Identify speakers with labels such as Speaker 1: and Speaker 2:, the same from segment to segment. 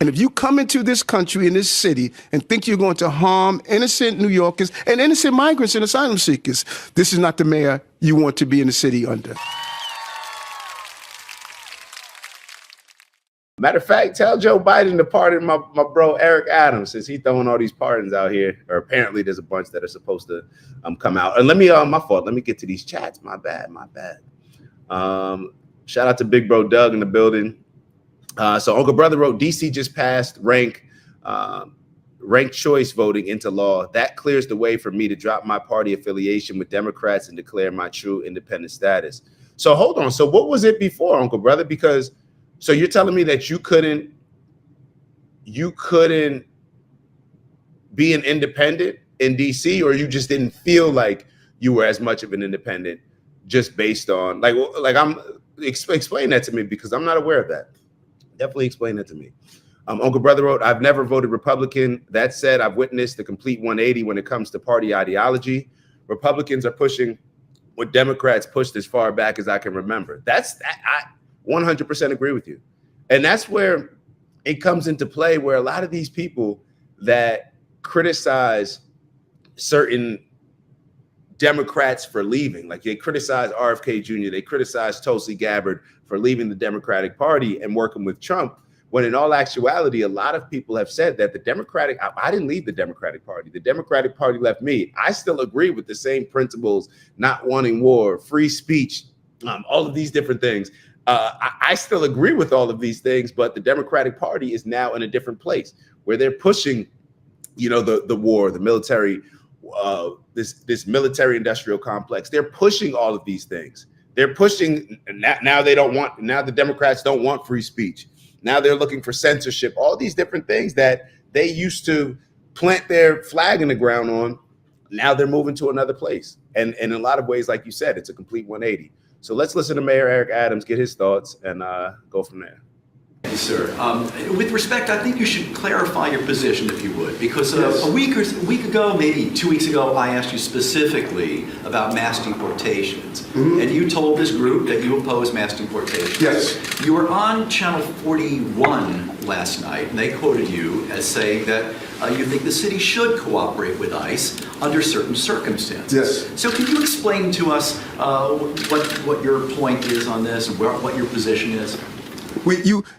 Speaker 1: And if you come into this country, in this city, and think you're going to harm innocent New Yorkers and innocent migrants and asylum seekers, this is not the mayor you want to be in the city under.
Speaker 2: Matter of fact, tell Joe Biden to pardon my bro Eric Adams, since he's throwing all these pardons out here. Or apparently there's a bunch that are supposed to come out. And let me, my fault. Let me get to these chats. My bad. Shout out to Big Bro Doug in the building. So Uncle Brother wrote, DC just passed ranked choice voting into law. That clears the way for me to drop my party affiliation with Democrats and declare my true independent status. So hold on. So what was it before, Uncle Brother? Because so you're telling me that you couldn't be an independent in DC, or you just didn't feel like you were as much of an independent just based on explain that to me, because I'm not aware of that. Definitely explain that to me. Uncle Brother wrote, I've never voted Republican. That said, I've witnessed the complete 180 when it comes to party ideology. Republicans are pushing what Democrats pushed as far back as I can remember. I 100% agree with you. And that's where it comes into play, where a lot of these people that criticize certain Democrats for leaving, like they criticize RFK Jr., they criticize Tulsi Gabbard for leaving the Democratic Party and working with Trump, when in all actuality, a lot of people have said that I didn't leave the Democratic Party. The Democratic Party left me. I still agree with the same principles, not wanting war, free speech, all of these different things. I still agree with all of these things, but the Democratic Party is now in a different place where they're pushing, the war, the military, this military industrial complex. They're pushing all of these things. They're pushing now. Now the Democrats don't want free speech. Now they're looking for censorship, all these different things that they used to plant their flag in the ground on. Now they're moving to another place. And in a lot of ways, like you said, it's a complete 180. So let's listen to Mayor Eric Adams, get his thoughts, and go from there.
Speaker 3: Thank you, sir. With respect, I think you should clarify your position, if you would, because yes. a week ago, maybe 2 weeks ago, I asked you specifically about mass deportations, and you told this group that you oppose mass deportations.
Speaker 1: Yes.
Speaker 3: You were on Channel 41 last night, and they quoted you as saying that you think the city should cooperate with ICE under certain circumstances.
Speaker 1: Yes.
Speaker 3: So can you explain to us what your point is on this, and what your position is?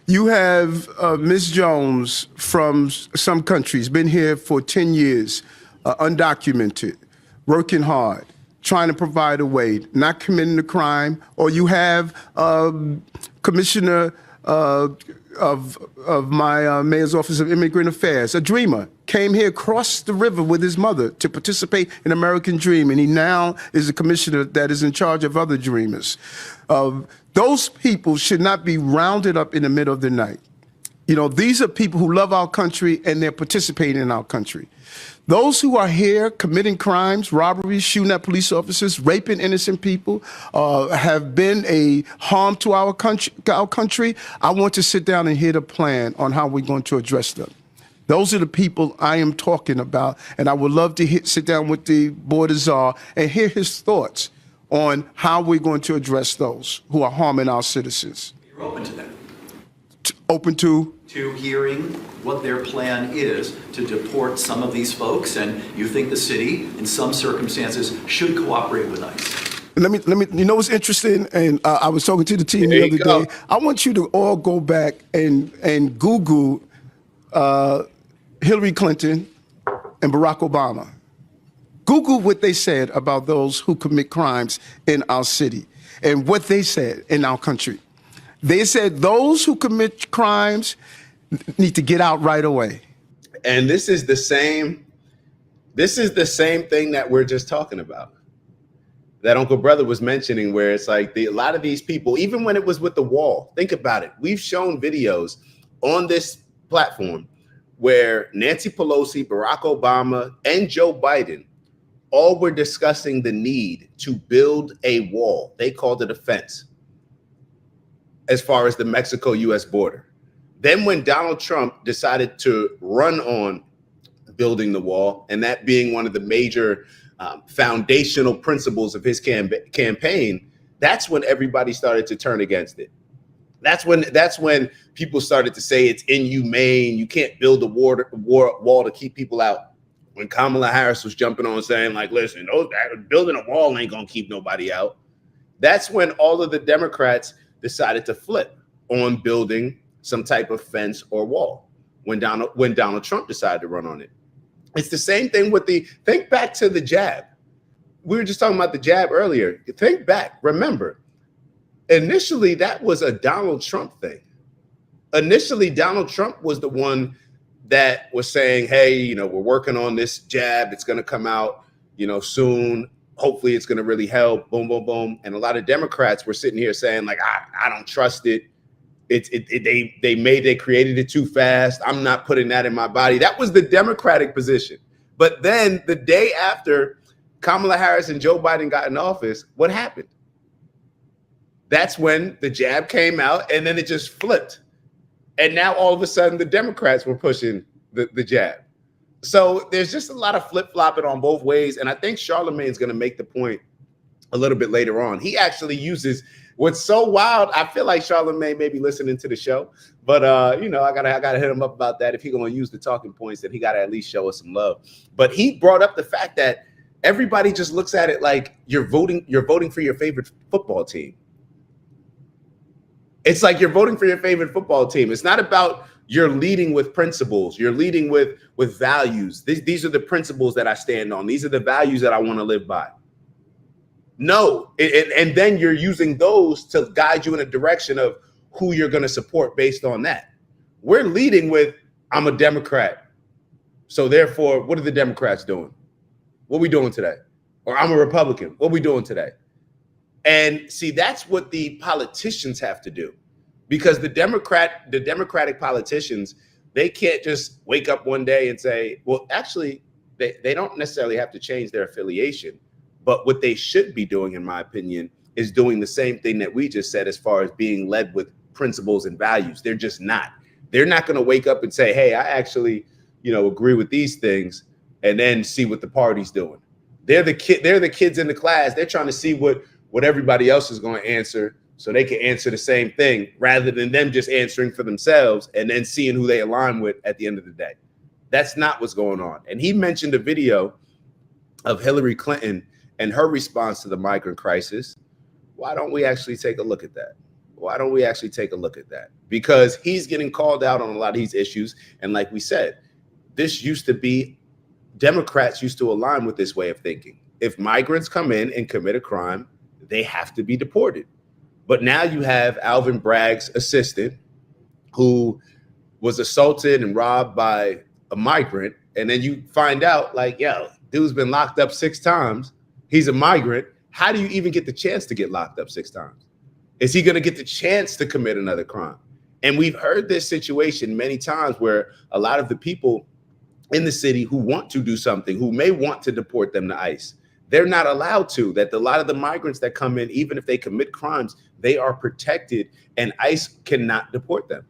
Speaker 1: You have Ms. Jones from some countries, been here for 10 years, undocumented, working hard, trying to provide a way, not committing a crime. Or you have Commissioner of my Mayor's Office of Immigrant Affairs, a dreamer, came here, crossed the river with his mother to participate in American Dream, and he now is a commissioner that is in charge of other dreamers. Those people should not be rounded up in the middle of the night. These are people who love our country and they're participating in our country. Those who are here committing crimes, robberies, shooting at police officers, raping innocent people, have been a harm to our country. I want to sit down and hear the plan on how we're going to address them. Those are the people I am talking about, and I would love to sit down with the Border Czar and hear his thoughts on how we're going to address those who are harming our citizens.
Speaker 3: You're open to that?
Speaker 1: Open to
Speaker 3: hearing what their plan is to deport some of these folks, and you think the city, in some circumstances, should cooperate with ICE.
Speaker 1: Let me. What's interesting? And I was talking to the team the other day. I want you to all go back and Google Hillary Clinton and Barack Obama. Google what they said about those who commit crimes in our city and what they said in our country. They said those who commit crimes need to get out right away.
Speaker 2: And this is the same thing that we're just talking about, that Uncle Brother was mentioning, where it's like a lot of these people, even when it was with the wall, think about it. We've shown videos on this platform where Nancy Pelosi, Barack Obama, and Joe Biden all were discussing the need to build a wall. They called it a fence as far as the Mexico-US border. Then when Donald Trump decided to run on building the wall, and that being one of the major foundational principles of his campaign, that's when everybody started to turn against it. That's when people started to say it's inhumane. You can't build a wall to keep people out. When Kamala Harris was jumping on saying, like, listen, building a wall ain't gonna keep nobody out. That's when all of the Democrats decided to flip on building some type of fence or wall when Donald Trump decided to run on it. It's the same thing with think back to the jab. We were just talking about the jab earlier. Think back, remember, initially that was a Donald Trump thing. Initially, Donald Trump was the one that was saying, hey, we're working on this jab. It's going to come out, soon. Hopefully it's going to really help. Boom, boom, boom. And a lot of Democrats were sitting here saying, like, I don't trust it. They created it too fast. I'm not putting that in my body. That was the Democratic position. But then the day after Kamala Harris and Joe Biden got in office, what happened? That's when the jab came out, and then it just flipped. And now all of a sudden the Democrats were pushing the jab. So there's just a lot of flip-flopping on both ways. And I think Charlamagne's going to make the point a little bit later on. He actually uses what's so wild. I feel like Charlamagne may be listening to the show, but I gotta hit him up about that. If he's going to use the talking points, then he got to at least show us some love. But he brought up the fact that everybody just looks at it like you're voting for your favorite football team. It's like you're voting for your favorite football team. It's not about you're leading with principles. You're leading with values. These are the principles that I stand on. These are the values that I want to live by. No, and then you're using those to guide you in a direction of who you're going to support based on that. We're leading with, I'm a Democrat. So therefore, what are the Democrats doing? What are we doing today? Or I'm a Republican. What are we doing today? And see, that's what the politicians have to do, because the Democratic politicians, they can't just wake up one day and say, well, actually, they don't necessarily have to change their affiliation. But what they should be doing, in my opinion, is doing the same thing that we just said as far as being led with principles and values. They're just not. They're not going to wake up and say, hey, I actually, agree with these things, and then see what the party's doing. They're the kids in the class. They're trying to see what everybody else is going to answer so they can answer the same thing, rather than them just answering for themselves and then seeing who they align with at the end of the day. That's not what's going on. And he mentioned a video of Hillary Clinton and her response to the migrant crisis. Why don't we actually take a look at that? Because he's getting called out on a lot of these issues. And like we said, Democrats used to align with this way of thinking. If migrants come in and commit a crime, they have to be deported. But now you have Alvin Bragg's assistant who was assaulted and robbed by a migrant. And then you find out, like, yo, dude's been locked up 6 times. He's a migrant. How do you even get the chance to get locked up 6 times? Is he going to get the chance to commit another crime? And we've heard this situation many times where a lot of the people in the city who want to do something, who may want to deport them to ICE, they're not allowed to. That a lot of the migrants that come in, even if they commit crimes, they are protected and ICE cannot deport them.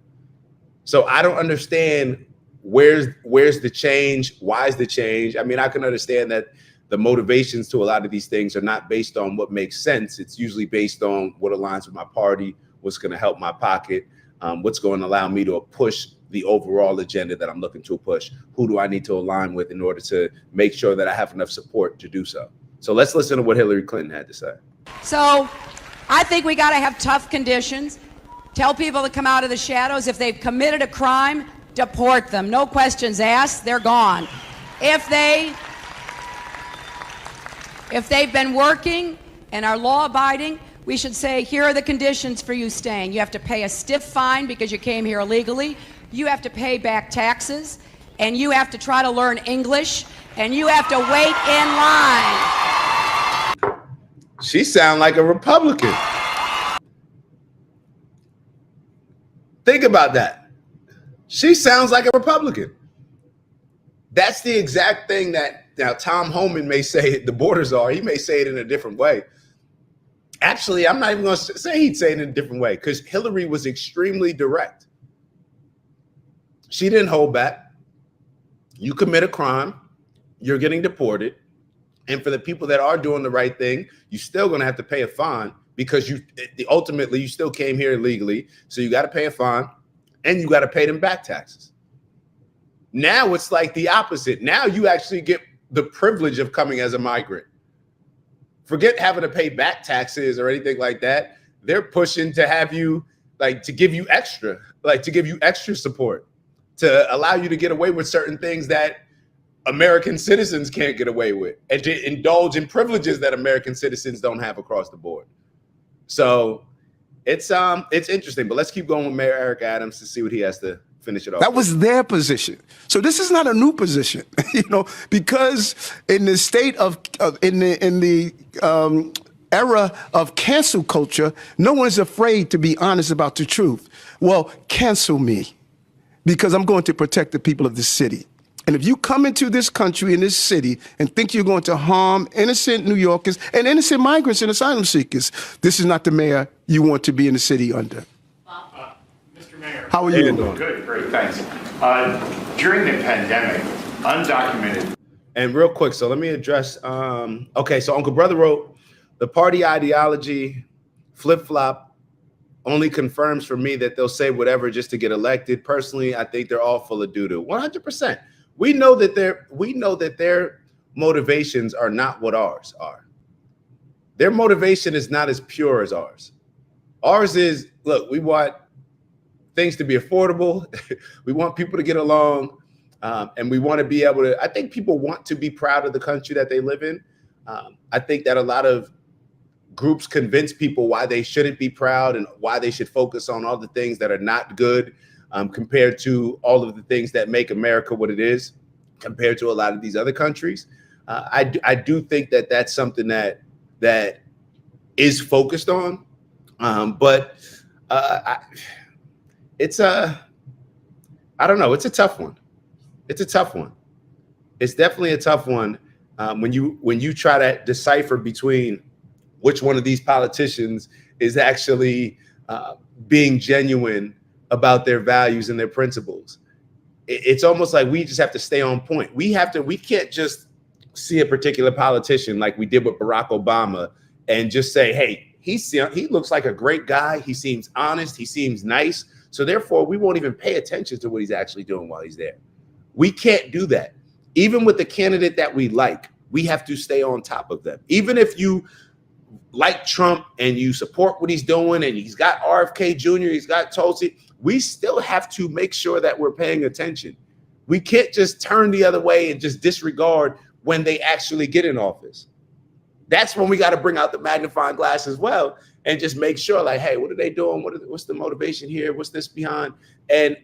Speaker 2: So I don't understand where's the change? Why is the change? I mean, I can understand that the motivations to a lot of these things are not based on what makes sense. It's usually based on what aligns with my party, what's going to help my pocket, what's going to allow me to push the overall agenda that I'm looking to push. Who do I need to align with in order to make sure that I have enough support to do so? So let's listen to what Hillary Clinton had to say.
Speaker 4: So I think we got to have tough conditions. Tell people to come out of the shadows. If they've committed a crime, deport them. No questions asked. They're gone. If they've been working and are law-abiding, we should say, here are the conditions for you staying. You have to pay a stiff fine because you came here illegally. You have to pay back taxes, and you have to try to learn English, and you have to wait in line.
Speaker 2: She sounds like a Republican. Think about that. She sounds like a Republican. That's the exact thing that now Tom Homan may say it, the Border Czar, he may say it in a different way. Actually, I'm not even going to say he'd say it in a different way, because Hillary was extremely direct. She didn't hold back. You commit a crime, you're getting deported. And for the people that are doing the right thing, you're still going to have to pay a fine, because ultimately you still came here illegally. So you got to pay a fine and you got to pay them back taxes. Now it's like the opposite. Now you actually get the privilege of coming as a migrant. Forget having to pay back taxes or anything like that. They're pushing to have you, like, to give you extra support, to allow you to get away with certain things that American citizens can't get away with, and to indulge in privileges that American citizens don't have across the board. So it's interesting, but let's keep going with Mayor Eric Adams to see what he has to finish it off.
Speaker 1: That was their position. So this is not a new position, because in the state in the era of cancel culture, no one is afraid to be honest about the truth. Well, cancel me, because I'm going to protect the people of this city. And if you come into this country, in this city, and think you're going to harm innocent New Yorkers and innocent migrants and asylum seekers, this is not the mayor you want to be in the city under.
Speaker 5: Mr. Mayor.
Speaker 1: How are you
Speaker 2: doing?
Speaker 5: Good, great, thanks. During the pandemic, undocumented.
Speaker 2: And real quick, so let me address, okay, so Uncle Brother wrote, the party ideology flip-flop only confirms for me that they'll say whatever just to get elected. Personally, I think they're all full of doo-doo. 100%. We know that their motivations are not what ours are. Their motivation is not as pure as ours. Ours is, look, we want things to be affordable. We want people to get along. And we want to be able to, I think people want to be proud of the country that they live in. I think that a lot of groups convince people why they shouldn't be proud and why they should focus on all the things that are not good, compared to all of the things that make America what it is, compared to a lot of these other countries. I do think that that's something that is focused on, but it's I don't know. It's a tough one. It's a tough one. It's definitely a tough one when you try to decipher between which one of these politicians is actually being genuine about their values and their principles. It's almost like we just have to stay on point. We can't just see a particular politician like we did with Barack Obama and just say, hey, he looks like a great guy. He seems honest. He seems nice. So therefore, we won't even pay attention to what he's actually doing while he's there. We can't do that. Even with the candidate that we like, we have to stay on top of them. Even if you like Trump and you support what he's doing and he's got RFK Jr., he's got Tulsi, we still have to make sure that we're paying attention. We can't just turn the other way and just disregard when they actually get in office. That's when we got to bring out the magnifying glass as well and just make sure, like, hey, what are they doing? What's the motivation here? What's this behind? And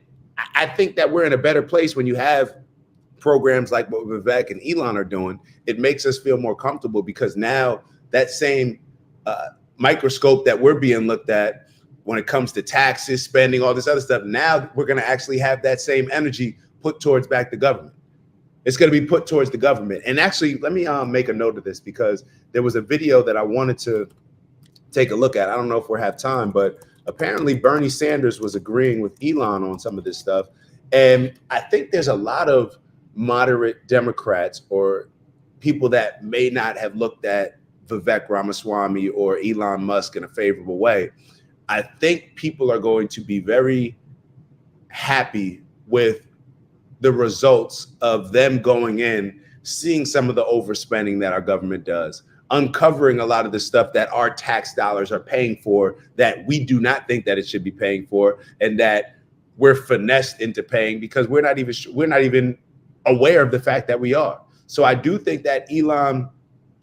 Speaker 2: I think that we're in a better place when you have programs like what Vivek and Elon are doing. It makes us feel more comfortable because now that same microscope that we're being looked at when it comes to taxes, spending, all this other stuff, now we're going to actually have that same energy put towards back the government. It's going to be put towards the government. And actually, let me make a note of this because there was a video that I wanted to take a look at. I don't know if we have time, but apparently Bernie Sanders was agreeing with Elon on some of this stuff. And I think there's a lot of moderate Democrats or people that may not have looked at Vivek Ramaswamy or Elon Musk in a favorable way. I think people are going to be very happy with the results of them going in, seeing some of the overspending that our government does, uncovering a lot of the stuff that our tax dollars are paying for that we do not think that it should be paying for, and that we're finessed into paying because we're not even aware of the fact that we are. So I do think that Elon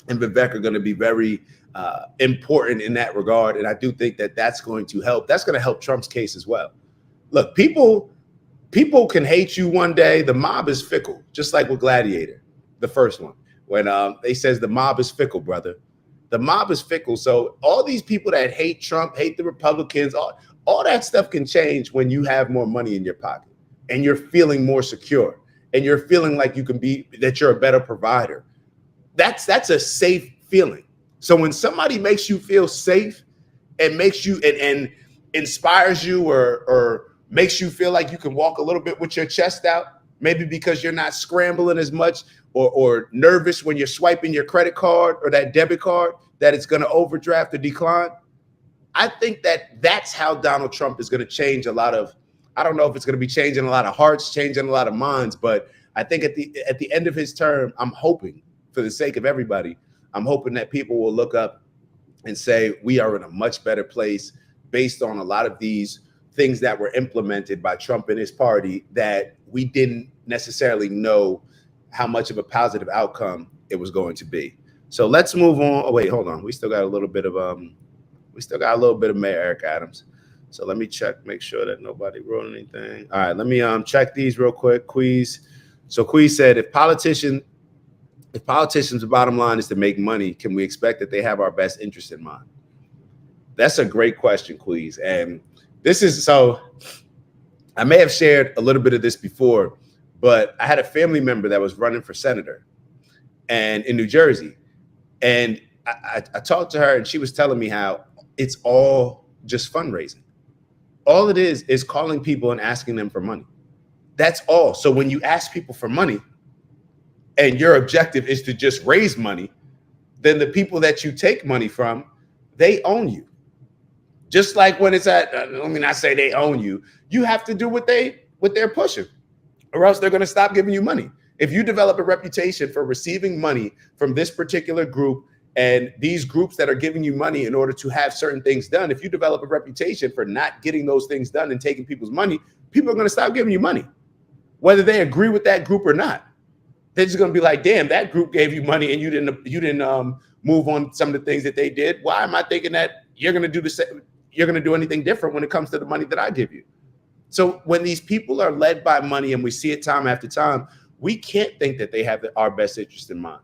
Speaker 2: and Vivek are going to be very important in that regard, and I do think that that's going to help. That's going to help Trump's case as well. Look, people can hate you one day. The mob is fickle, just like with Gladiator, the first one, when they says the mob is fickle, brother. The mob is fickle. So all these people that hate Trump, hate the Republicans, all that stuff can change when you have more money in your pocket and you're feeling more secure and you're feeling like that you're a better provider. That's a safe feeling. So when somebody makes you feel safe and makes you and inspires you or makes you feel like you can walk a little bit with your chest out, maybe because you're not scrambling as much or nervous when you're swiping your credit card or that debit card that it's going to overdraft or decline, I think that that's how Donald Trump is going to change a lot of, I don't know if it's going to be changing a lot of hearts, changing a lot of minds, but I think at the end of his term, I'm hoping, for the sake of everybody, I'm hoping that people will look up and say, we are in a much better place based on a lot of these things that were implemented by Trump and his party that we didn't necessarily know how much of a positive outcome it was going to be. So let's move on. Oh, wait, hold on. We still got a little bit of Mayor Eric Adams. So let me check, make sure that nobody wrote anything. All right, let me check these real quick. Queez. So Queez said, if politicians' bottom line is to make money, can we expect that they have our best interest in mind? That's a great question, Queez. And this is, so I may have shared a little bit of this before, but I had a family member that was running for senator and in New Jersey. And I talked to her and she was telling me how it's all just fundraising. All it is calling people and asking them for money. That's all. So when you ask people for money and your objective is to just raise money, then the people that you take money from, they own you. Just like when it's at, let me not say they own you, you have to do what they're pushing, or else they're going to stop giving you money. If you develop a reputation for receiving money from this particular group and these groups that are giving you money in order to have certain things done, if you develop a reputation for not getting those things done and taking people's money, people are going to stop giving you money, whether they agree with that group or not. They're just going to be like, damn, that group gave you money and you didn't move on some of the things that they did. Why am I thinking that you're going to do the same? You're going to do anything different when it comes to the money that I give you? So when these people are led by money, and we see it time after time, we can't think that they have our best interest in mind.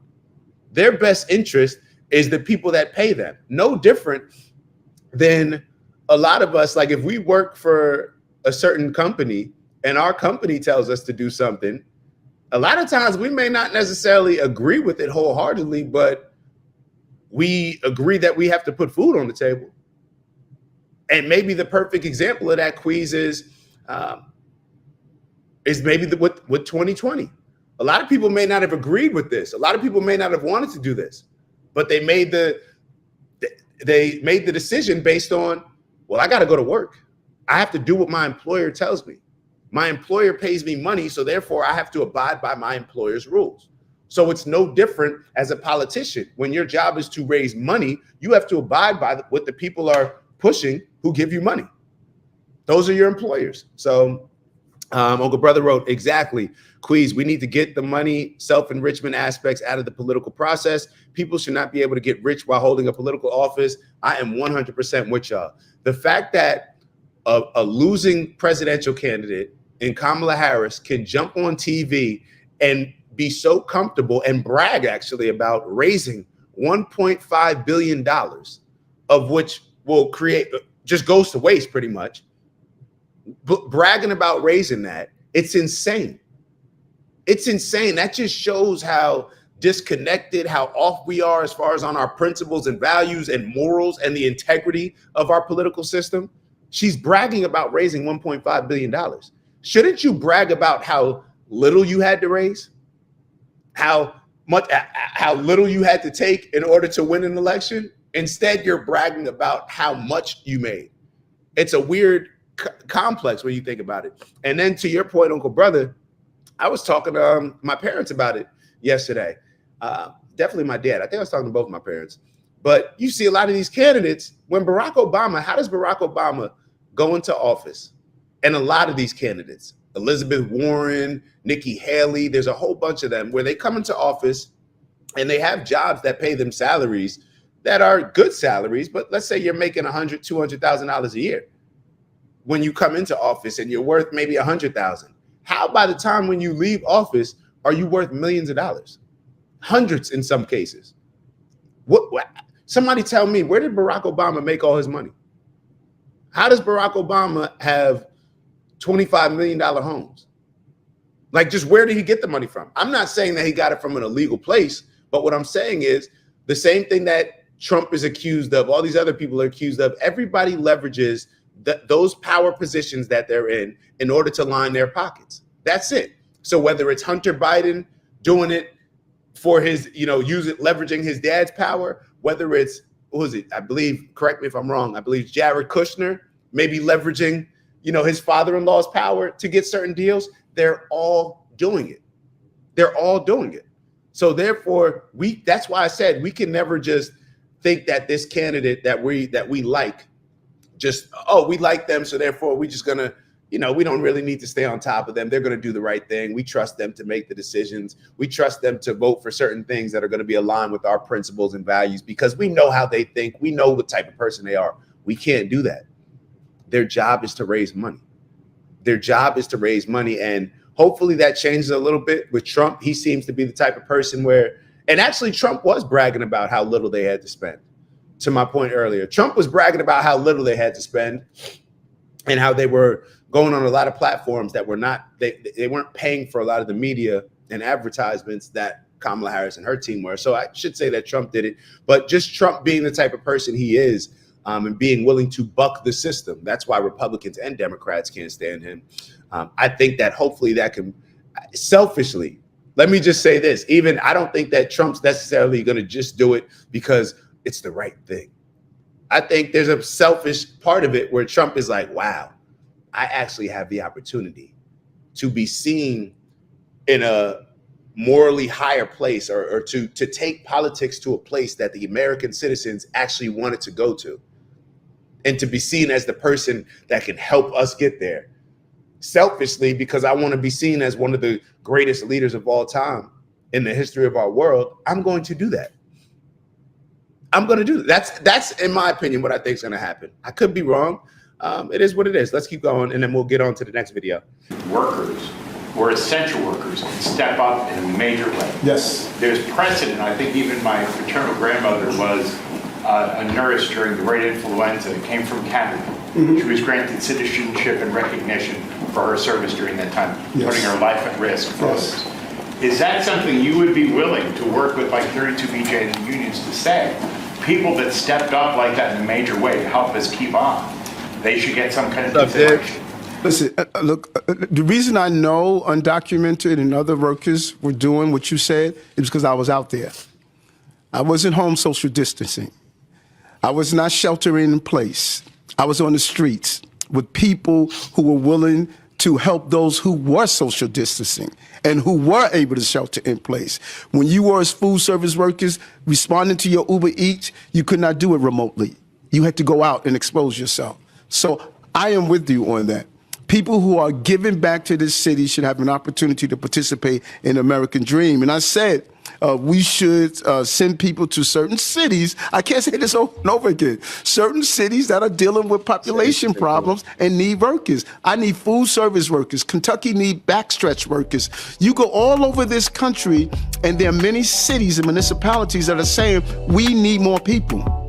Speaker 2: Their best interest is the people that pay them. No different than a lot of us. Like if we work for a certain company and our company tells us to do something, a lot of times we may not necessarily agree with it wholeheartedly, but we agree that we have to put food on the table. And maybe the perfect example of that, Queez, is maybe with 2020. A lot of people may not have agreed with this. A lot of people may not have wanted to do this, but they made the decision based on, well, I got to go to work. I have to do what my employer tells me. My employer pays me money, so therefore I have to abide by my employer's rules. So it's no different as a politician. When your job is to raise money, you have to abide by what the people are pushing who give you money. Those are your employers. So Uncle Brother wrote, exactly, Queez, we need to get the money, self-enrichment aspects out of the political process. People should not be able to get rich while holding a political office. I am 100% with y'all. The fact that a losing presidential candidate in Kamala Harris can jump on TV and be so comfortable and brag actually about raising $1.5 billion, of which will create, just goes to waste pretty much. Bragging about raising that, it's insane. It's insane. That just shows how disconnected, how off we are as far as on our principles and values and morals and the integrity of our political system. She's bragging about raising $1.5 billion. Shouldn't you brag about how little you had to raise? How little you had to take in order to win an election? Instead, you're bragging about how much you made. It's a weird complex when you think about it. And then to your point, Uncle Brother, I was talking to my parents about it yesterday. Definitely my dad. I think I was talking to both my parents. But you see a lot of these candidates, when Barack Obama, how does Barack Obama go into office? And a lot of these candidates, Elizabeth Warren, Nikki Haley, there's a whole bunch of them where they come into office and they have jobs that pay them salaries that are good salaries. But let's say you're making $100,000, $200,000 a year when you come into office and you're worth maybe $100,000. How by the time when you leave office are you worth millions of dollars? Hundreds in some cases. What? Somebody tell me, where did Barack Obama make all his money? How does Barack Obama have $25 million homes? Like, just where did he get the money from? I'm not saying that he got it from an illegal place, but what I'm saying is the same thing that Trump is accused of, all these other people are accused of, everybody leverages those power positions that they're in order to line their pockets. That's it. So whether it's Hunter Biden doing it for his, leveraging his dad's power, whether it's what was it? I believe, correct me if I'm wrong, I believe Jared Kushner maybe leveraging, his father-in-law's power to get certain deals. They're all doing it. They're all doing it. So therefore, that's why I said we can never just think that this candidate that we like, we like them, so therefore we just gonna, we don't really need to stay on top of them. They're gonna do the right thing. We trust them to make the decisions. We trust them to vote for certain things that are gonna be aligned with our principles and values because we know how they think. We know what type of person they are. We can't do that. Their job is to raise money. Their job is to raise money. And hopefully that changes a little bit with Trump. He seems to be the type of person and actually Trump was bragging about how little they had to spend. To my point earlier, Trump was bragging about how little they had to spend and how they were going on a lot of platforms that were they weren't paying for a lot of the media and advertisements that Kamala Harris and her team were. So I should say that Trump did it, but just Trump being the type of person he is, and being willing to buck the system. That's why Republicans and Democrats can't stand him. I think that hopefully that can, selfishly, let me just say this, I don't think that Trump's necessarily going to just do it because it's the right thing. I think there's a selfish part of it where Trump is like, wow, I actually have the opportunity to be seen in a morally higher place or to take politics to a place that the American citizens actually wanted to go to. And to be seen as the person that can help us get there. Selfishly, because I want to be seen as one of the greatest leaders of all time in the history of our world, I'm going to do that. I'm going to do that. That's in my opinion, what I think is going to happen. I could be wrong. It is what it is. Let's keep going, and then we'll get on to the next video.
Speaker 5: Workers or essential workers can step up in a major way.
Speaker 1: Yes.
Speaker 5: There's precedent. I think even my paternal grandmother was a nurse during the great influenza, came from Canada. Mm-hmm. She was granted citizenship and recognition for her service during that time,
Speaker 1: yes.
Speaker 5: putting her life at risk for
Speaker 1: yes.
Speaker 5: others. Is that something you would be willing to work with like 32BJ and the unions to say, people that stepped up like that in a major way to help us keep on, they should get some kind of consideration?
Speaker 1: Listen, look, the reason I know undocumented and other workers were doing what you said is because I was out there. I wasn't home social distancing. I was not sheltering in place. I was on the streets with people who were willing to help those who were social distancing and who were able to shelter in place. When you were as food service workers responding to your Uber Eats, you could not do it remotely. You had to go out and expose yourself. So I am with you on that. People who are giving back to this city should have an opportunity to participate in the American dream. And I said, we should send people to certain cities. I can't say this over and over again. Certain cities that are dealing with population problems and need workers. I need food service workers. Kentucky need backstretch workers. You go all over this country, and there are many cities and municipalities that are saying, we need more people.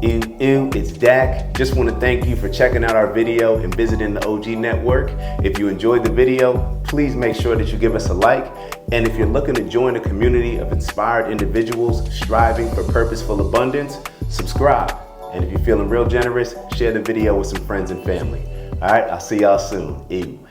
Speaker 2: It's Dak. Just want to thank you for checking out our video and visiting the OG Network. If you enjoyed the video, please make sure that you give us a like. And if you're looking to join a community of inspired individuals striving for purposeful abundance, subscribe. And if you're feeling real generous, share the video with some friends and family. All right, I'll see y'all soon. Ew.